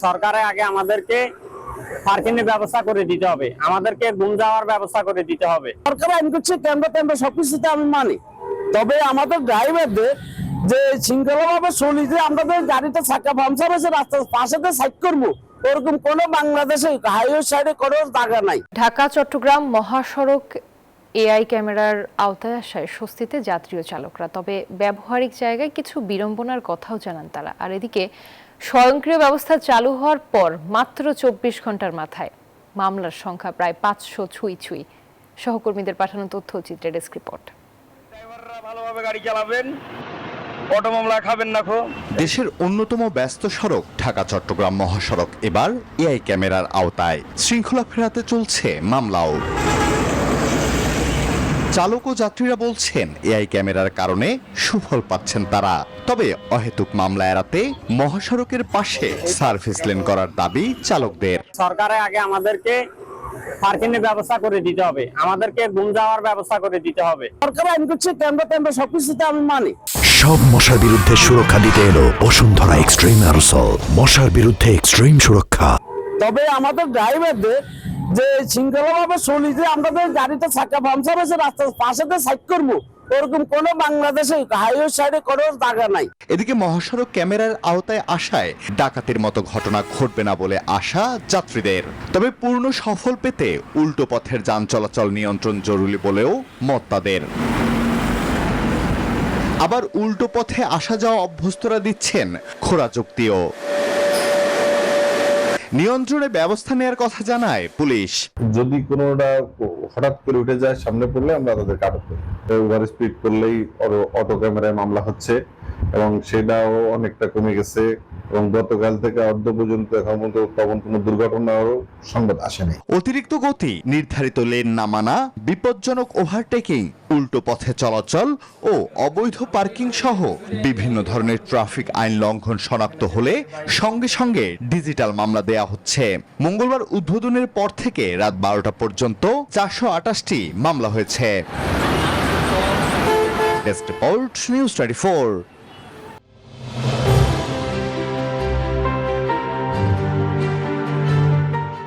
সরকারের আগে আমাদেরকে পার্কিংয়ের ব্যবস্থা করে দিতে হবে, আমাদেরকে ঘুম যাওয়ার ব্যবস্থা করে দিতে হবে। সরকার আইন করছে কেন্দ্র সবকিছুতে আমি মানি, তবে আমাদের ড্রাইভারদের যে শৃঙ্খলাভাবে চলি যে আমাদের গাড়িটা চাকা পাংচার হয়েছে রাস্তার পাশে সাইড করবো, ওরকম কোনো বাংলাদেশে হাইওয়ে সাইডে কোনো জায়গা নাই। ঢাকা চট্টগ্রাম মহাসড়ক এআই ক্যামেরার আওতায় আসায় স্বস্তিতে যাত্রী ও চালকরা, তবে ব্যবহারিক জায়গায় কিছু বিড়ম্বনার কথাও জানান তারা। আর এদিকে স্বয়ংক্রিয় ব্যবস্থা চালু হওয়ার পর মাত্র 24 ঘন্টার মাথায় মামলার সংখ্যা প্রায় 500 ছুঁই। সহকর্মীদের পাঠানো তথ্যচিত্রে ডেস্ক রিপোর্ট। ড্রাইভাররা ভালোভাবে গাড়ি চালাবেন, অটো মামলা খাবেন না। দেশের অন্যতম ব্যস্ত সড়ক ঢাকা চট্টগ্রাম মহাসড়ক এবার এআই ক্যামেরার আওতায়। শৃঙ্খলা ফেরাতে চলছে মামলাও। চালক ও যাত্রীরা বলছেন এআই ক্যামেরার কারণে সুফল পাচ্ছেন তারা। তবে অহেতুক মামলা এড়াতে মহাসড়কের পাশে সার্ভিস লেন করার দাবি চালকদের। সরকারের আগে আমাদেরকে পার্কিংয়ের ব্যবস্থা করে দিতে হবে, আমাদেরকে ঘুম যাওয়ার ব্যবস্থা করে দিতে হবে। সরকার আইন করছে কেন্দ্র সবকিছুতে আমি মানি। সব মশার বিরুদ্ধে সুরক্ষা দিতে এলো বসুন্ধরা এক্সট্রিম অ্যারোসল, মশার বিরুদ্ধে এক্সট্রিম সুরক্ষা। তবে আমাদের ড্রাইভারদের যে শৃঙ্খলাভাবে চলি যে আমাদের গাড়িটা চাকা পাংচার হয়েছে রাস্তার পাশে সাইড করবো, ওরকম কোনো বাংলাদেশে হাইওয়ে সাইডে কোনো জায়গা নাই। এদিকে মহাসড়ক ক্যামেরার আওতায় আসায় ডাকাতির মতো ঘটনা ঘটবে না বলে আশা যাত্রীদের। তবে পূর্ণ সফল পেতে উল্টো পথের যান চলাচল নিয়ন্ত্রণ জরুরি বলেও মত তাদের। আবার উল্টো পথে আসা যাওয়া অভ্যস্তরা দিচ্ছেন খোঁড়া যুক্তিও। নিয়ন্ত্রণে ব্যবস্থা নেওয়ার কথা জানায় পুলিশ। যদি কোনোটা হঠাৎ করে উঠে যায় সামনে পড়লে আমরা তাদেরকে আটক করি। ওভার স্পিড করলেই অটো ক্যামেরায় মামলা হচ্ছে এবং সেটাও অনেকটা কমে গেছে এবং গতকাল থেকে অর্ধ পর্যন্ত এখন পর্যন্ত তেমন কোনো দুর্ঘটনারও সংবাদ আসেনি। অতিরিক্ত গতি, নির্ধারিত লেন না মানা, বিপজ্জনক ওভারটেকিং, উল্টো পথে চলাচল ও অবৈধ পার্কিং সহ বিভিন্ন ধরনের ট্রাফিক আইন লঙ্ঘন শনাক্ত হলে সঙ্গে সঙ্গে ডিজিটাল মামলা দেয়া হচ্ছে। মঙ্গলবার উদ্বোধনের পর থেকে রাত 12টা পর্যন্ত 428টি মামলা হয়েছে। Desk report, news 24।